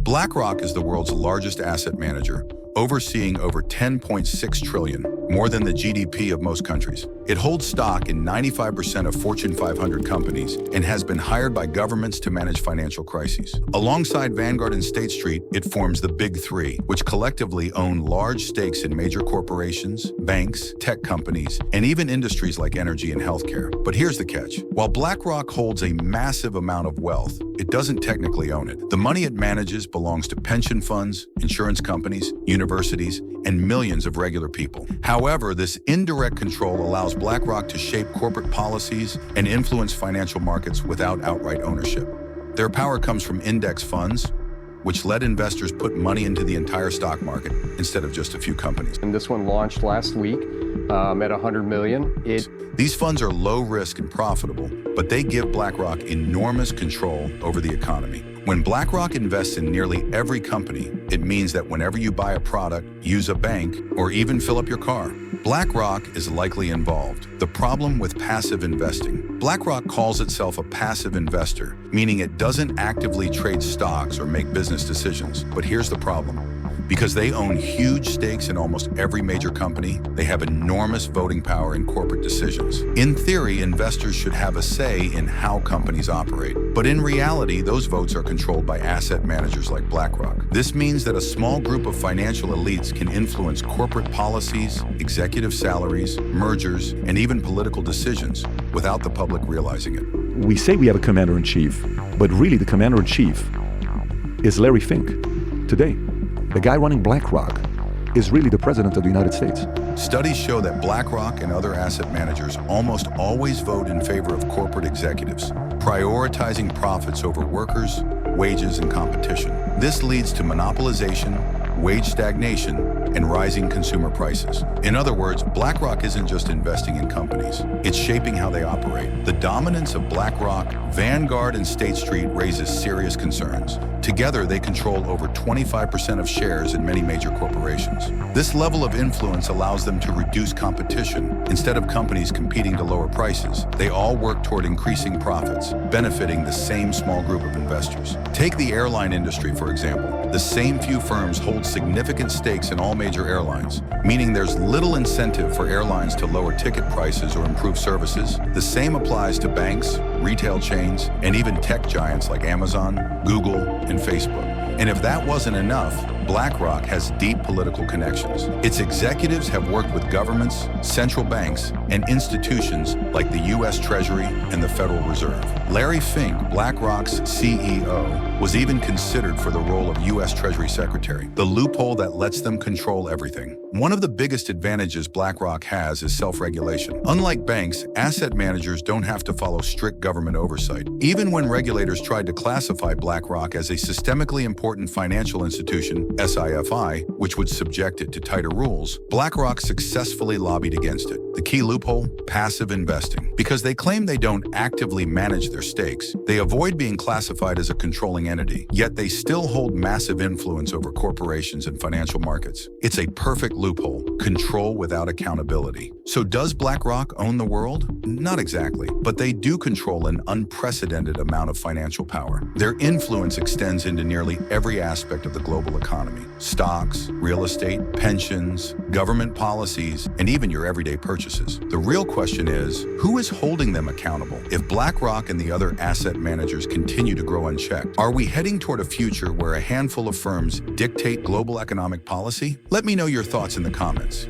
BlackRock is the world's largest asset manager, overseeing over 10.6 trillion, more than the GDP of most countries. It holds stock in 95% of Fortune 500 companies and has been hired by governments to manage financial crises. Alongside Vanguard and State Street, it forms the Big Three, which collectively own large stakes in major corporations, banks, tech companies, and even industries like energy and healthcare. But here's the catch. While BlackRock holds a massive amount of wealth, it doesn't technically own it. The money it manages belongs to pension funds, insurance companies, universities, and millions of regular people. However, this indirect control allows BlackRock to shape corporate policies and influence financial markets without outright ownership. Their power comes from index funds, which let investors put money into the entire stock market instead of just a few companies. And this one launched last week at 100 million. These funds are low risk and profitable, but they give BlackRock enormous control over the economy. When BlackRock invests in nearly every company, it means that whenever you buy a product, use a bank, or even fill up your car, BlackRock is likely involved. The problem with passive investing. BlackRock calls itself a passive investor, meaning it doesn't actively trade stocks or make business decisions. But here's the problem. Because they own huge stakes in almost every major company, they have enormous voting power in corporate decisions. In theory, investors should have a say in how companies operate. But in reality, those votes are controlled by asset managers like BlackRock. This means that a small group of financial elites can influence corporate policies, executive salaries, mergers, and even political decisions without the public realizing it. We say we have a commander-in-chief, but really the commander-in-chief is Larry Fink today. The guy running BlackRock is really the president of the United States. Studies show that BlackRock and other asset managers almost always vote in favor of corporate executives, prioritizing profits over workers, wages, and competition. This leads to monopolization, wage stagnation, and rising consumer prices. In other words, BlackRock isn't just investing in companies, it's shaping how they operate. The dominance of BlackRock, Vanguard, and State Street raises serious concerns. Together, they control over 25% of shares in many major corporations. This level of influence allows them to reduce competition. Instead of companies competing to lower prices, they all work toward increasing profits, benefiting the same small group of investors. Take the airline industry, for example. The same few firms hold significant stakes in all major airlines, meaning there's little incentive for airlines to lower ticket prices or improve services. The same applies to banks, retail chains, and even tech giants like Amazon, Google, and Facebook. And if that wasn't enough, BlackRock has deep political connections. Its executives have worked with governments, central banks, and institutions like the U.S. Treasury and the Federal Reserve. Larry Fink, BlackRock's CEO, was even considered for the role of U.S. Treasury Secretary, the loophole that lets them control everything. One of the biggest advantages BlackRock has is self-regulation. Unlike banks, asset managers don't have to follow strict government oversight. Even when regulators tried to classify BlackRock as a systemically important financial institution, SIFI, which would subject it to tighter rules, BlackRock successfully lobbied against it. The key loophole? Passive investing. Because they claim they don't actively manage their stakes, they avoid being classified as a controlling entity, yet they still hold massive influence over corporations and financial markets. It's a perfect loophole, control without accountability. So does BlackRock own the world? Not exactly, but they do control an unprecedented amount of financial power. Their influence extends into nearly every aspect of the global economy: stocks, real estate, pensions, government policies, and even your everyday purchases. The real question is, who is holding them accountable? If BlackRock and the other asset managers continue to grow unchecked, are we heading toward a future where a handful of firms dictate global economic policy? Let me know your thoughts in the comments.